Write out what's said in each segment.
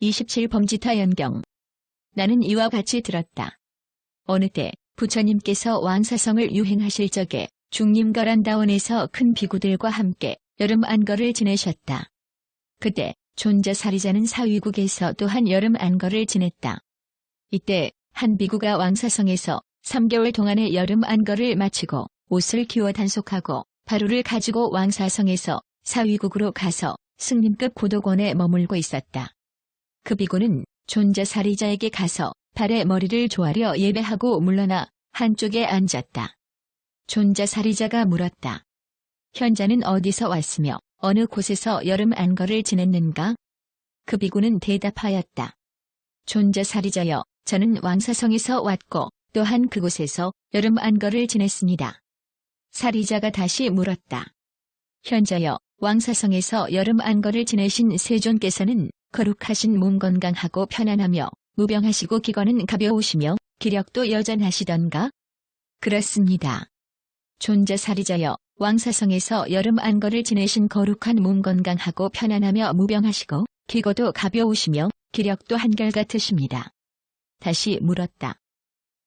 27 범지타 연경. 나는 이와 같이 들었다. 어느 때 부처님께서 왕사성을 유행하실 적에 중림거란다원에서 큰 비구들과 함께 여름 안거를 지내셨다. 그때 존자사리자는 사위국에서 또한 여름 안거를 지냈다. 이때 한 비구가 왕사성에서 3개월 동안의 여름 안거를 마치고 옷을 기워 단속하고 바루를 가지고 왕사성에서 사위국으로 가서 승림급 고독원에 머물고 있었다. 그 비구는 존자사리자에게 가서 발에 머리를 조아려 예배하고 물러나 한쪽에 앉았다. 존자사리자가 물었다. 현자는 어디서 왔으며 어느 곳에서 여름 안거를 지냈는가? 그 비구는 대답하였다. 존자사리자여, 저는 왕사성에서 왔고 또한 그곳에서 여름 안거를 지냈습니다. 사리자가 다시 물었다. 현자여, 왕사성에서 여름 안거를 지내신 세존께서는 거룩하신 몸 건강하고 편안하며 무병하시고 기거는 가벼우시며 기력도 여전하시던가? 그렇습니다. 존자사리자여, 왕사성에서 여름 안거를 지내신 거룩한 몸 건강하고 편안하며 무병하시고 기거도 가벼우시며 기력도 한결같으십니다. 다시 물었다.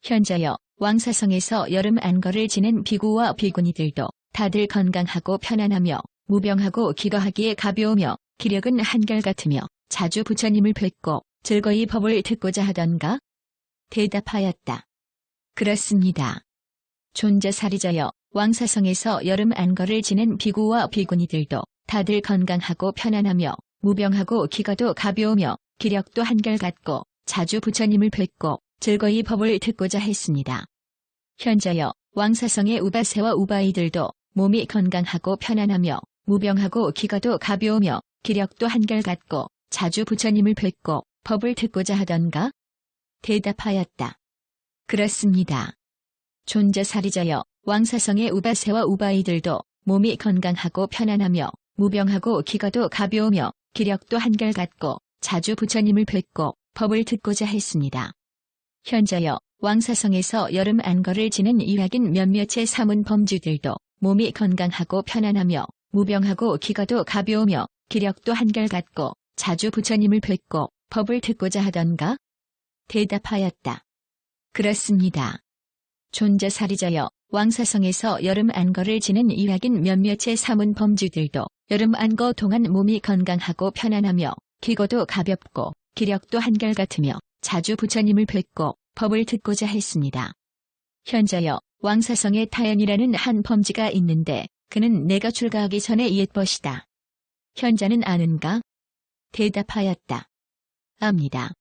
현자여, 왕사성에서 여름 안거를 지낸 비구와 비구니들도 다들 건강하고 편안하며 무병하고 기거하기에 가벼우며 기력은 한결같으며 자주 부처님을 뵙고 즐거이 법을 듣고자 하던가? 대답하였다. 그렇습니다. 존자사리자여, 왕사성에서 여름 안거를 지낸 비구와 비구니들도 다들 건강하고 편안하며 무병하고 기거도 가벼우며 기력도 한결같고 자주 부처님을 뵙고 즐거이 법을 듣고자 했습니다. 현자여, 왕사성의 우바세와 우바이들도 몸이 건강하고 편안하며 무병하고 기거도 가벼우며 기력도 한결같고 자주 부처님을 뵙고 법을 듣고자 하던가? 대답하였다. 그렇습니다. 존자사리자여, 왕사성의 우바세와 우바이들도 몸이 건강하고 편안하며 무병하고 기거도 가벼우며 기력도 한결같고 자주 부처님을 뵙고 법을 듣고자 했습니다. 현자여, 왕사성에서 여름 안거를 지낸 이학인 몇몇의 사문 범주들도 몸이 건강하고 편안하며 무병하고 기거도 가벼우며 기력도 한결같고 자주 부처님을 뵙고 법을 듣고자 하던가? 대답하였다. 그렇습니다. 존자사리자여, 왕사성에서 여름 안거를 지낸 이학인 몇몇의 사문 범주들도 여름 안거 동안 몸이 건강하고 편안하며 기거도 가볍고 기력도 한결같으며 자주 부처님을 뵙고 법을 듣고자 했습니다. 현자여, 왕사성에 타연이라는 한 범지가 있는데 그는 내가 출가하기 전에 옛벗이다. 현자는 아는가? 대답하였다. 압니다.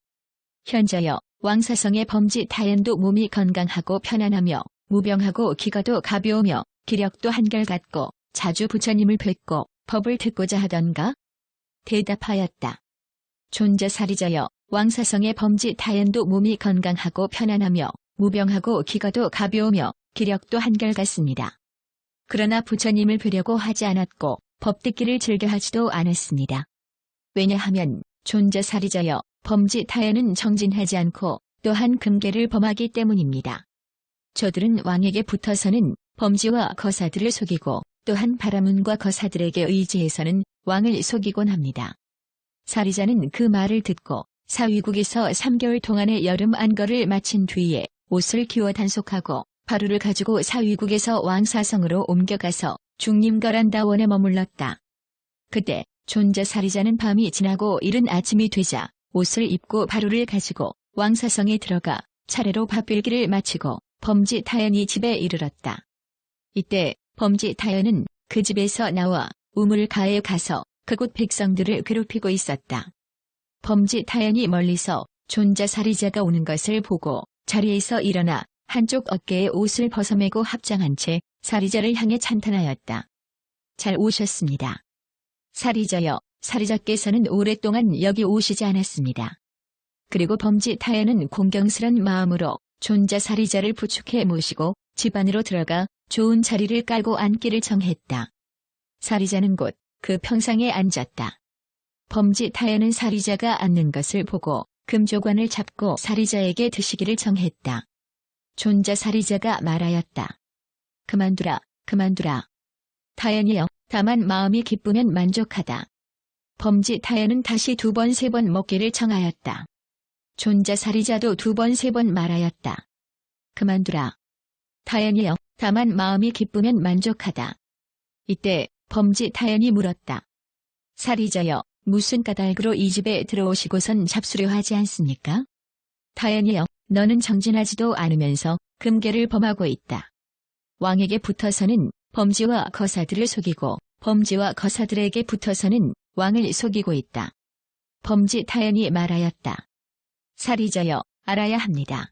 현자여, 왕사성의 범지 타연도 몸이 건강하고 편안하며 무병하고 기거도 가벼우며 기력도 한결같고 자주 부처님을 뵙고 법을 듣고자 하던가? 대답하였다. 존자사리자여, 왕사성의 범지 타연도 몸이 건강하고 편안하며 무병하고 기거도 가벼우며 기력도 한결같습니다. 그러나 부처님을 뵈려고 하지 않았고 법 듣기를 즐겨하지도 않았습니다. 왜냐하면 존자사리자여, 범지 타연은 정진하지 않고 또한 금계를 범하기 때문입니다. 저들은 왕에게 붙어서는 범지와 거사들을 속이고 또한 바라문과 거사들에게 의지해서는 왕을 속이곤 합니다. 사리자는 그 말을 듣고 사위국에서 3개월 동안의 여름 안거를 마친 뒤에 옷을 기워 단속하고 바루를 가지고 사위국에서 왕사성으로 옮겨가서 중림거란다원에 머물렀다. 그때 존자사리자는 밤이 지나고 이른 아침이 되자 옷을 입고 바루를 가지고 왕사성에 들어가 차례로 밥빌기를 마치고 범지 타연이 집에 이르렀다. 이때 범지 타연은 그 집에서 나와 우물가에 가서 그곳 백성들을 괴롭히고 있었다. 범지 타연이 멀리서 존자사리자가 오는 것을 보고 자리에서 일어나 한쪽 어깨에 옷을 벗어매고 합장한 채 사리자를 향해 찬탄하였다. 잘 오셨습니다. 사리자여, 사리자께서는 오랫동안 여기 오시지 않았습니다. 그리고 범지 타연은 공경스런 마음으로 존자사리자를 부축해 모시고 집 안으로 들어가 좋은 자리를 깔고 앉기를 정했다. 사리자는 곧 그 평상에 앉았다. 범지 타연은 사리자가 앉는 것을 보고 금조관을 잡고 사리자에게 드시기를 정했다. 존자사리자가 말하였다. 그만두라, 그만두라. 타연이여, 다만 마음이 기쁘면 만족하다. 범지 타연은 다시 2번 3번 먹기를 청하였다. 존자살이자도 2번 3번 말하였다. 그만두라. 타연이여, 다만 마음이 기쁘면 만족하다. 이때 범지 타연이 물었다. 살이자여, 무슨 까닭으로 이 집에 들어오시고선 잡수려 하지 않습니까? 타연이여, 너는 정진하지도 않으면서 금계를 범하고 있다. 왕에게 붙어서는 범지와 거사들을 속이고 범지와 거사들에게 붙어서는 왕을 속이고 있다. 범지 타연이 말하였다. 살이자여, 알아야 합니다.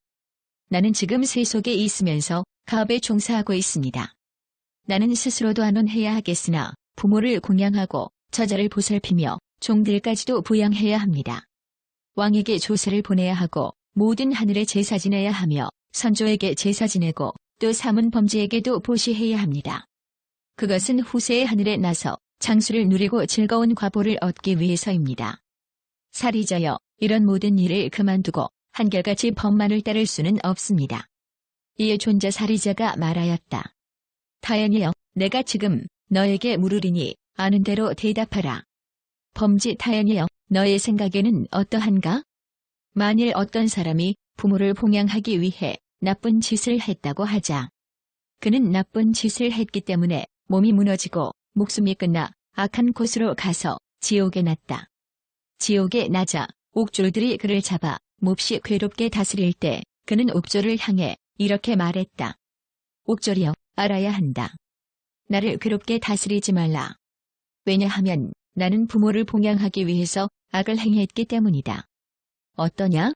나는 지금 세속에 있으면서 가업에 종사하고 있습니다. 나는 스스로도 안온해야 하겠으나 부모를 공양하고 저자를 보살피며 종들까지도 부양해야 합니다. 왕에게 조사를 보내야 하고 모든 하늘에 제사 지내야 하며 선조에게 제사 지내고 또 사문 범지에게도 보시해야 합니다. 그것은 후세의 하늘에 나서 장수를 누리고 즐거운 과보를 얻기 위해서입니다. 살이자여, 이런 모든 일을 그만두고 한결같이 법만을 따를 수는 없습니다. 이에 존자 살이자가 말하였다. 타연이여, 내가 지금 너에게 물으리니 아는 대로 대답하라. 범지 타연이여, 너의 생각에는 어떠한가? 만일 어떤 사람이 부모를 봉양하기 위해 나쁜 짓을 했다고 하자. 그는 나쁜 짓을 했기 때문에 몸이 무너지고 목숨이 끝나 악한 곳으로 가서 지옥에 났다. 지옥에 나자 옥졸들이 그를 잡아 몹시 괴롭게 다스릴 때 그는 옥졸을 향해 이렇게 말했다. 옥졸이여, 알아야 한다. 나를 괴롭게 다스리지 말라. 왜냐하면 나는 부모를 봉양하기 위해서 악을 행했기 때문이다. 어떠냐?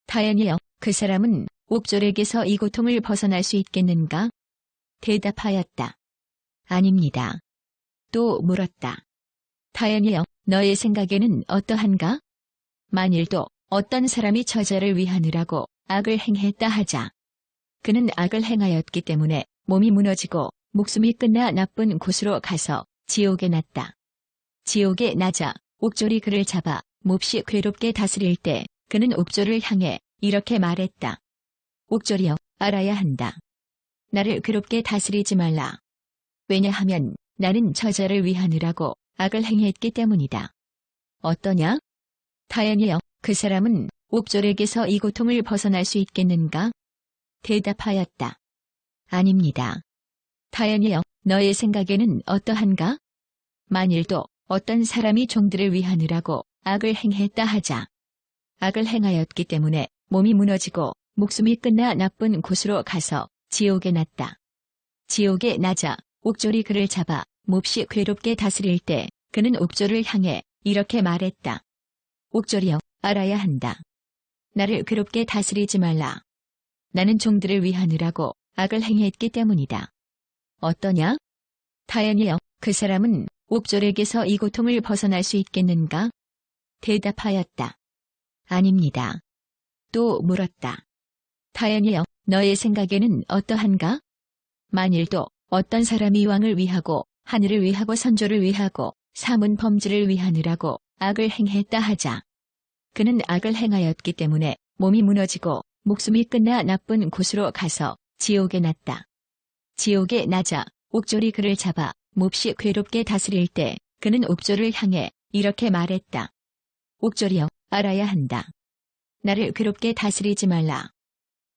타연이여, 그 사람은 옥졸에게서 이 고통을 벗어날 수 있겠는가? 대답하였다. 아닙니다. 또 물었다. 타연이여, 너의 생각에는 어떠한가? 만일도 어떤 사람이 저자를 위하느라고 악을 행했다 하자. 그는 악을 행하였기 때문에 몸이 무너지고 목숨이 끝나 나쁜 곳으로 가서 지옥에 났다. 지옥에 나자 옥졸이 그를 잡아 몹시 괴롭게 다스릴 때 그는 옥졸을 향해 이렇게 말했다. 옥졸이여, 알아야 한다. 나를 괴롭게 다스리지 말라. 왜냐하면 나는 저자를 위하느라고 악을 행했기 때문이다. 어떠냐? 타연이여, 그 사람은 옥졸에게서 이 고통을 벗어날 수 있겠는가? 대답하였다. 아닙니다. 타연이여, 너의 생각에는 어떠한가? 만일도 어떤 사람이 종들을 위하느라고 악을 행했다 하자. 악을 행하였기 때문에 몸이 무너지고 목숨이 끝나 나쁜 곳으로 가서 지옥에 났다. 지옥에 나자 옥졸이 그를 잡아 몹시 괴롭게 다스릴 때 그는 옥졸을 향해 이렇게 말했다. 옥졸이여, 알아야 한다. 나를 괴롭게 다스리지 말라. 나는 종들을 위하느라고 악을 행했기 때문이다. 어떠냐? 타연이여, 그 사람은 옥졸에게서 이 고통을 벗어날 수 있겠는가? 대답하였다. 아닙니다. 또 물었다. 타연이여, 너의 생각에는 어떠한가? 만일도 어떤 사람이 왕을 위하고 하늘을 위하고 선조를 위하고 사문 범지를 위하느라고 악을 행했다 하자. 그는 악을 행하였기 때문에 몸이 무너지고 목숨이 끝나 나쁜 곳으로 가서 지옥에 났다. 지옥에 나자 옥졸이 그를 잡아 몹시 괴롭게 다스릴 때 그는 옥졸을 향해 이렇게 말했다. 옥졸이여, 알아야 한다. 나를 괴롭게 다스리지 말라.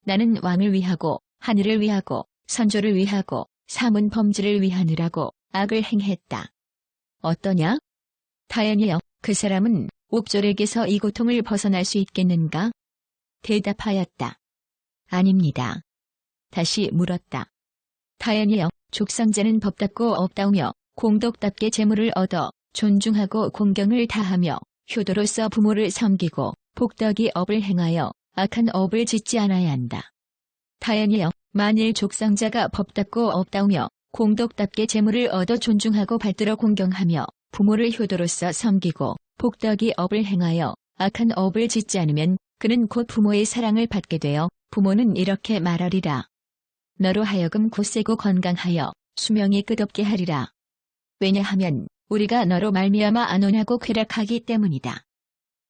나는 왕을 위하고 하늘을 위하고 선조를 위하고 사문 범지를 위하느라고 악을 행했다. 어떠냐? 타연이여, 그 사람은 옥졸에게서 이 고통을 벗어날 수 있겠는가? 대답하였다. 아닙니다. 다시 물었다. 타연이여, 족상자는 법답고 업다우며 공덕답게 재물을 얻어 존중하고 공경을 다하며 효도로서 부모를 섬기고 복덕이 업을 행하여 악한 업을 짓지 않아야 한다. 타연이여, 만일 족상자가 법답고 업다우며 공덕답게 재물을 얻어 존중하고 받들어 공경하며 부모를 효도로서 섬기고 복덕이 업을 행하여 악한 업을 짓지 않으면 그는 곧 부모의 사랑을 받게 되어 부모는 이렇게 말하리라. 너로 하여금 굳세고 건강하여 수명이 끝없게 하리라. 왜냐하면 우리가 너로 말미암아 안온하고 쾌락하기 때문이다.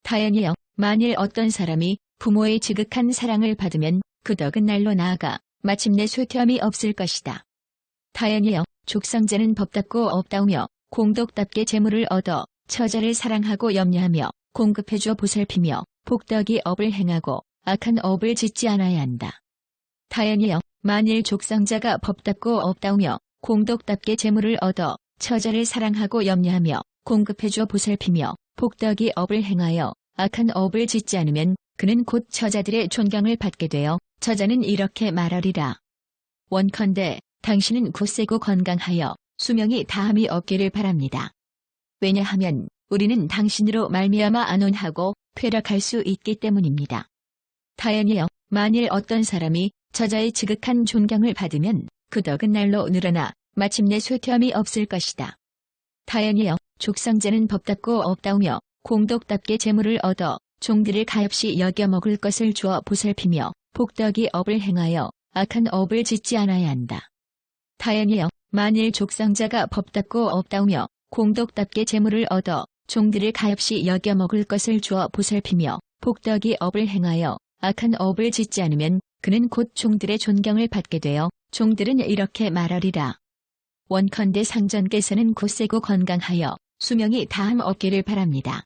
타연이여, 만일 어떤 사람이 부모의 지극한 사랑을 받으면 그 덕은 날로 나아가 마침내 쇠퇴함이 없을 것이다. 타연이여, 족상자는 법답고 업다우며 공덕답게 재물을 얻어 처자를 사랑하고 염려하며 공급해줘 보살피며 복덕이 업을 행하고 악한 업을 짓지 않아야 한다. 타연이여, 만일 족상자가 법답고 업다우며 공덕답게 재물을 얻어 처자를 사랑하고 염려하며 공급해줘 보살피며 복덕이 업을 행하여 악한 업을 짓지 않으면 그는 곧 처자들의 존경을 받게 되어 처자는 이렇게 말하리라. 원컨대 당신은 굳세고 건강하여 수명이 다함이 없기를 바랍니다. 왜냐하면 우리는 당신으로 말미암아 안온하고 쾌락할 수 있기 때문입니다. 타연이여, 만일 어떤 사람이 처자의 지극한 존경을 받으면 그 덕은 날로 늘어나 마침내 쇠퇴함이 없을 것이다. 타연이여, 족상자는 법답고 업다우며 공덕답게 재물을 얻어 종들을 가엾이 여겨 먹을 것을 주어 보살피며 복덕이 업을 행하여 악한 업을 짓지 않아야 한다. 타연이여, 만일 족상자가 법답고 업다우며 공덕답게 재물을 얻어 종들을 가엾이 여겨 먹을 것을 주어 보살피며 복덕이 업을 행하여 악한 업을 짓지 않으면 그는 곧 종들의 존경을 받게 되어 종들은 이렇게 말하리라. 원컨대 상전께서는 굳세고 건강하여 수명이 다함 없기를 바랍니다.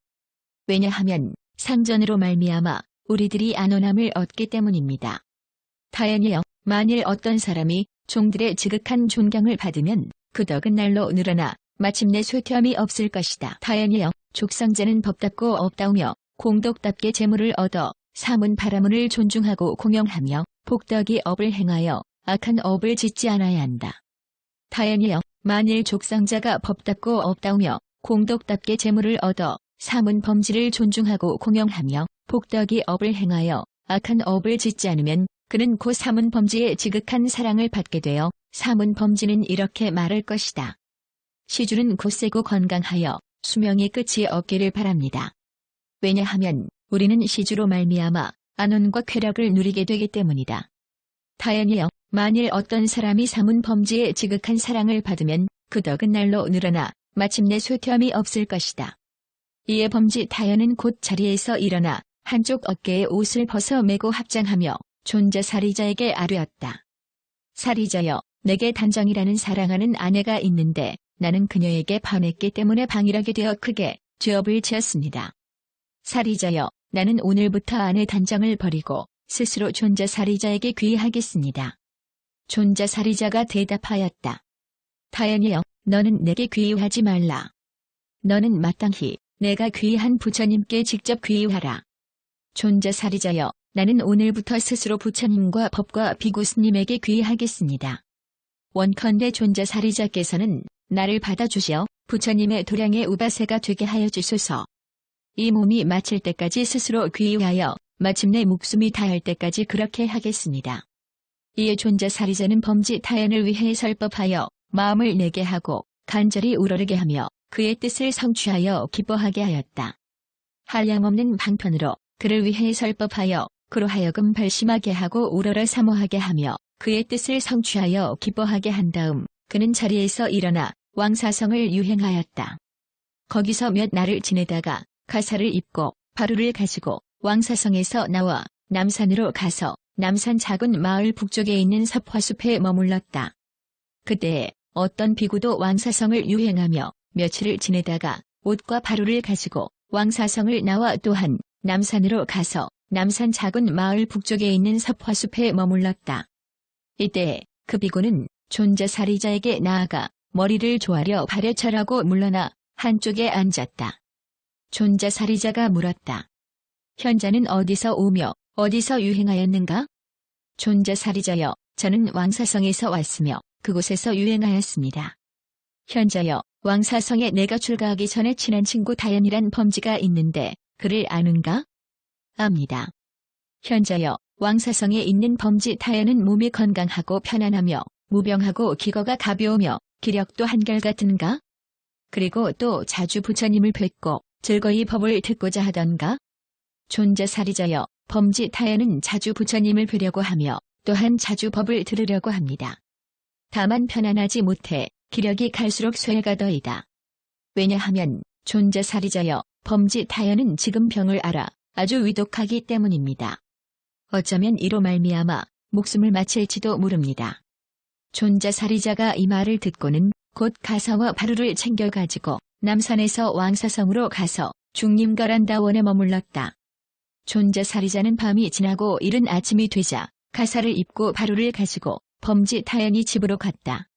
왜냐하면 상전으로 말미암아 우리들이 안온함을 얻기 때문입니다. 타연이여, 만일 어떤 사람이 종들의 지극한 존경을 받으면 그 덕은 날로 늘어나 마침내 쇠퇴함이 없을 것이다. 타연이여, 족상자는 법답고 업다우며 공덕답게 재물을 얻어 사문 바라문을 존중하고 공영하며 복덕이 업을 행하여 악한 업을 짓지 않아야 한다. 타연이여, 만일 족상자가 법답고 업다우며 공덕답게 재물을 얻어 사문 범지를 존중하고 공영하며 복덕이 업을 행하여 악한 업을 짓지 않으면 그는 곧 사문 범지의 지극한 사랑을 받게 되어 사문 범지는 이렇게 말할 것이다. 시주는 곧세고 건강하여 수명이 끝이 없기를 바랍니다. 왜냐하면 우리는 시주로 말미암아 안온과 쾌락을 누리게 되기 때문이다. 타연이여, 만일 어떤 사람이 사문 범지의 지극한 사랑을 받으면 그 덕은 날로 늘어나 마침내 쇠퇴함이 없을 것이다. 이에 범지 타연은 곧 자리에서 일어나 한쪽 어깨에 옷을 벗어 매고 합장하며 존자 사리자에게 아뢰었다. 사리자여, 내게 단정이라는 사랑하는 아내가 있는데 나는 그녀에게 반했기 때문에 방일하게 되어 크게 죄업을 지었습니다. 사리자여, 나는 오늘부터 아내 단정을 버리고 스스로 존자 사리자에게 귀의하겠습니다. 존자 사리자가 대답하였다. 타연이여, 너는 내게 귀의하지 말라. 너는 마땅히 내가 귀의한 부처님께 직접 귀의하라. 존자 사리자여, 나는 오늘부터 스스로 부처님과 법과 비구스님에게 귀의하겠습니다. 원컨대 존자 사리자께서는 나를 받아주시어 부처님의 도량의 우바세가 되게 하여 주소서. 이 몸이 마칠 때까지 스스로 귀의하여 마침내 목숨이 다할 때까지 그렇게 하겠습니다. 이에 존자 사리자는 범지 타연을 위해 설법하여 마음을 내게 하고 간절히 우러르게 하며 그의 뜻을 성취하여 기뻐하게 하였다. 한량없는 방편으로 그를 위해 설법하여 그로 하여금 발심하게 하고 우러러 사모하게 하며 그의 뜻을 성취하여 기뻐하게 한 다음 그는 자리에서 일어나 왕사성을 유행하였다. 거기서 몇 날을 지내다가 가사를 입고 바루를 가지고 왕사성에서 나와 남산으로 가서 남산 작은 마을 북쪽에 있는 섭화숲에 머물렀다. 그때 어떤 비구도 왕사성을 유행하며 며칠을 지내다가 옷과 바루를 가지고 왕사성을 나와 또한 남산으로 가서 남산 작은 마을 북쪽에 있는 섭화숲에 머물렀다. 이때 그 비구는 존자 사리자에게 나아가 머리를 조아려 발에 철하고 물러나 한쪽에 앉았다. 존자 사리자가 물었다. 현자는 어디서 오며 어디서 유행하였는가? 존자 사리자여, 저는 왕사성에서 왔으며 그곳에서 유행하였습니다. 현자여, 왕사성에 내가 출가하기 전에 친한 친구 다연이란 범지가 있는데 그를 아는가? 압니다. 현자여, 왕사성에 있는 범지 다연은 몸이 건강하고 편안하며 무병하고 기거가 가벼우며 기력도 한결같은가? 그리고 또 자주 부처님을 뵙고 즐거이 법을 듣고자 하던가? 존자 사리자여, 범지 타연은 자주 부처님을 뵈려고 하며 또한 자주 법을 들으려고 합니다. 다만 편안하지 못해 기력이 갈수록 쇠가더이다. 왜냐하면 존자 사리자여, 범지 타연은 지금 병을 알아 아주 위독하기 때문입니다. 어쩌면 이로 말미암아 목숨을 마칠지도 모릅니다. 존자 사리자가 이 말을 듣고는 곧 가사와 바루를 챙겨가지고 남산에서 왕사성으로 가서 중림거란다원에 머물렀다. 존자살이자는 밤이 지나고 이른 아침이 되자 가사를 입고 바루를 가지고 범지타연이 집으로 갔다.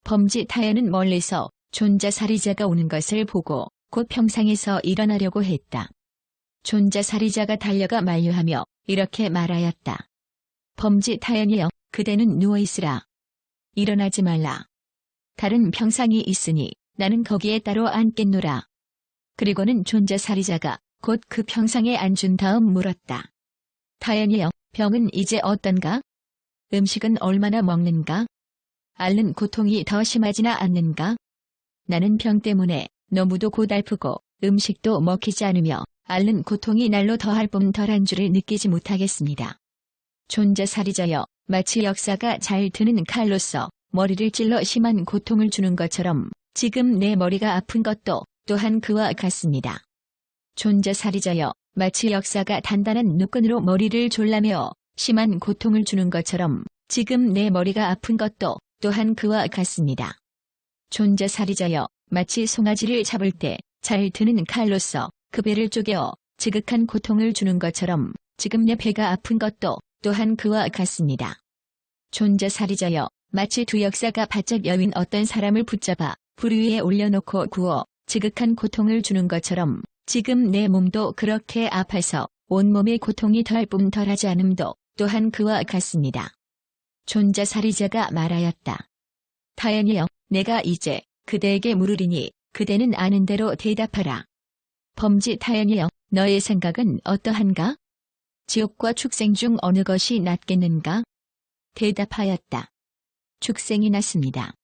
범지타연은 멀리서 존자살이자가 오는 것을 보고 곧 평상에서 일어나려고 했다. 존자살이자가 달려가 만류하며 이렇게 말하였다. 범지타연이여, 그대는 누워있으라. 일어나지 말라. 다른 평상이 있으니 나는 거기에 따로 앉겠노라. 그리고는 존자살이자가 곧 그 평상에 앉은 다음 물었다. 타연이여, 병은 이제 어떤가? 음식은 얼마나 먹는가? 앓는 고통이 더 심하지나 않는가? 나는 병 때문에 너무도 고달프고 음식도 먹히지 않으며 앓는 고통이 날로 더할 뿐 덜한 줄을 느끼지 못하겠습니다. 존자살이자여, 마치 역사가 잘 드는 칼로서 머리를 찔러 심한 고통을 주는 것처럼 지금 내 머리가 아픈 것도 또한 그와 같습니다. 존자살이자여, 마치 역사가 단단한 노끈으로 머리를 졸라매어 심한 고통을 주는 것처럼 지금 내 머리가 아픈 것도 또한 그와 같습니다. 존자살이자여, 마치 송아지를 잡을 때 잘 드는 칼로서 그 배를 쪼개어 지극한 고통을 주는 것처럼 지금 내 배가 아픈 것도 또한 그와 같습니다. 존자살이자여, 마치 두 역사가 바짝 여윈 어떤 사람을 붙잡아 불 위에 올려놓고 구워 지극한 고통을 주는 것처럼 지금 내 몸도 그렇게 아파서 온몸의 고통이 덜 뿐 덜하지 않음도 또한 그와 같습니다. 존자살이자가 말하였다. 타연이여, 내가 이제 그대에게 물으리니 그대는 아는 대로 대답하라. 범지타연이여, 너의 생각은 어떠한가? 지옥과 축생 중 어느 것이 낫겠는가? 대답하였다. 축생이 낫습니다.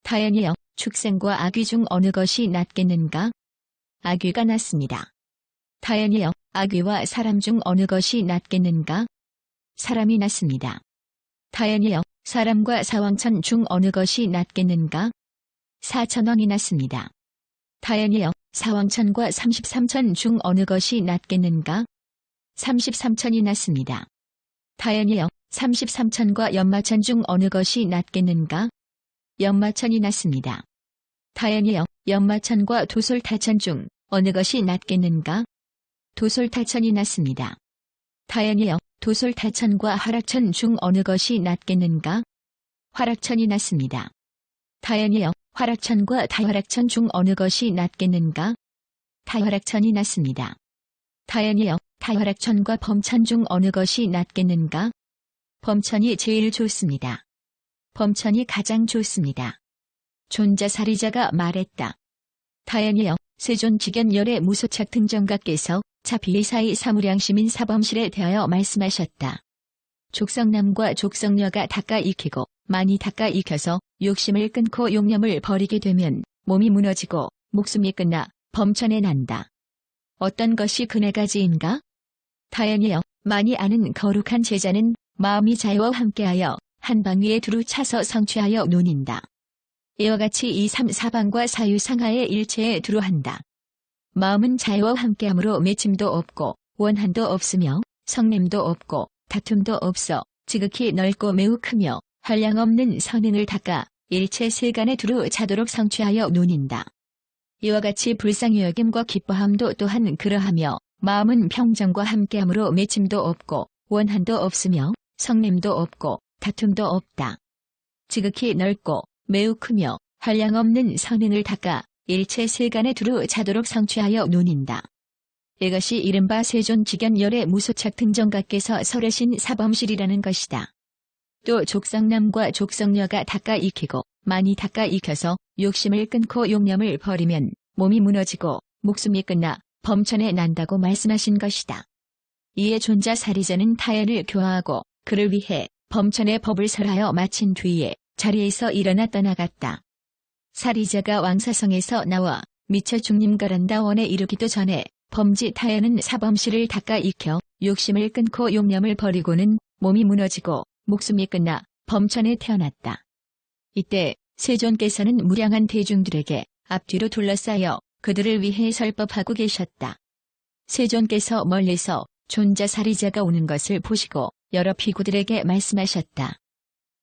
타연이여, 축생과 악귀 중 어느 것이 낫겠는가? 악귀가 낫습니다. 타연이여, 악귀와 사람 중 어느 것이 낫겠는가? 사람이 낫습니다. 타연이여, 사람과 사왕천 중 어느 것이 낫겠는가? 사천왕이 낫습니다. 타연이여, 사왕천과 33천 중 어느 것이 낫겠는가? 33천이 낫습니다. 타연이여, 33천과 연마천 중 어느 것이 낫겠는가? 연마천이 낫습니다. 타연이여, 연마천과 도솔타천 중 어느 것이 낫겠는가? 도솔타천이 낫습니다. 타연이여, 도솔타천과 화락천 중 어느 것이 낫겠는가? 화락천이 낫습니다. 타연이여, 화락천과 다화락천 중 어느 것이 낫겠는가? 다화락천이 낫습니다. 타연이여, 다화락천과 범천 중 어느 것이 낫겠는가? 범천이 제일 좋습니다. 범천이 가장 좋습니다. 존자살이자가 말했다. 타연이여, 세존직연열의 무소착 등정각께서 차비의사의 사무량심인 사범실에 대하여 말씀하셨다. 족성남과 족성녀가 닦아 익히고 많이 닦아 익혀서 욕심을 끊고 용념을 버리게 되면 몸이 무너지고 목숨이 끝나 범천에 난다. 어떤 것이 그 네 가지인가? 타연이여, 많이 아는 거룩한 제자는 마음이 자유와 함께하여 한방 위에 두루 차서 성취하여 논인다. 이와 같이 2, 3, 4방과 사유상하의 일체에 두루 한다. 마음은 자유와 함께함으로 맺힘도 없고 원한도 없으며 성냄도 없고 다툼도 없어 지극히 넓고 매우 크며 한량없는 선행을 닦아 일체 세간에 두루 차도록 성취하여 논인다. 이와 같이 불상의 여김과 기뻐함도 또한 그러하며 마음은 평정과 함께함으로 맺힘도 없고 원한도 없으며 성냄도 없고 다툼도 없다. 지극히 넓고 매우 크며 한량없는 선행을 닦아 일체 세간에 두루 차도록 성취하여 논인다. 이것이 이른바 세존직연열의 무소착 등정각께서 설하신 사범실이라는 것이다. 또 족성남과 족성녀가 닦아 익히고 많이 닦아 익혀서 욕심을 끊고 용념을 버리면 몸이 무너지고 목숨이 끝나 범천에 난다고 말씀하신 것이다. 이에 존자살이자는 타연을 교화하고 그를 위해 범천의 법을 설하여 마친 뒤에 자리에서 일어나 떠나갔다. 살이자가 왕사성에서 나와 미처 중림거란다원에 이르기도 전에 범지타연은 사범실을 닦아 익혀 욕심을 끊고 용념을 버리고는 몸이 무너지고 목숨이 끝나 범천에 태어났다. 이때 세존께서는 무량한 대중들에게 앞뒤로 둘러싸여 그들을 위해 설법하고 계셨다. 세존께서 멀리서 존자살이자가 오는 것을 보시고 여러 비구들에게 말씀하셨다.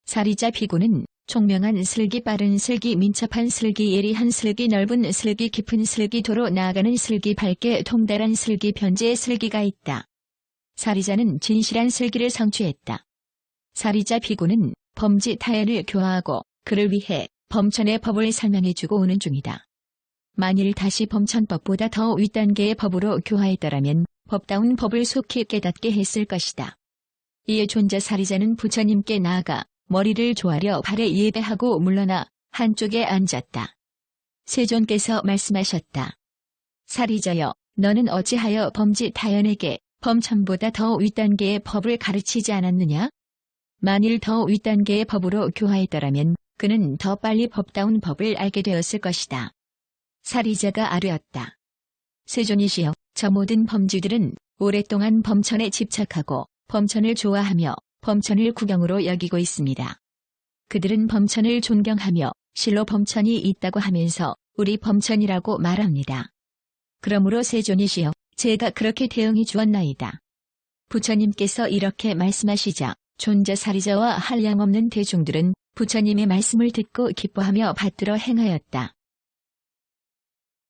살이자 비구는 총명한 슬기, 빠른 슬기, 민첩한 슬기, 예리한 슬기, 넓은 슬기, 깊은 슬기, 도로 나아가는 슬기, 밝게 통달한 슬기, 편지의 슬기가 있다. 사리자는 진실한 슬기를 성취했다. 사리자 비구는 범지 타연을 교화하고 그를 위해 범천의 법을 설명해주고 오는 중이다. 만일 다시 범천법보다 더 윗단계의 법으로 교화했더라면 법다운 법을 속히 깨닫게 했을 것이다. 이에 존자 사리자는 부처님께 나아가 머리를 조아려 발에 예배하고 물러나 한쪽에 앉았다. 세존께서 말씀하셨다. 사리자여, 너는 어찌하여 범지 타연에게 범천보다 더 윗단계의 법을 가르치지 않았느냐? 만일 더 윗단계의 법으로 교화했더라면 그는 더 빨리 법다운 법을 알게 되었을 것이다. 사리자가 아뢰었다. 세존이시여, 저 모든 범주들은 오랫동안 범천에 집착하고 범천을 좋아하며 범천을 구경으로 여기고 있습니다. 그들은 범천을 존경하며 실로 범천이 있다고 하면서 우리 범천이라고 말합니다. 그러므로 세존이시여, 제가 그렇게 대응해 주었나이다. 부처님께서 이렇게 말씀하시자 존자 사리자와 한량없는 대중들은 부처님의 말씀을 듣고 기뻐하며 받들어 행하였다.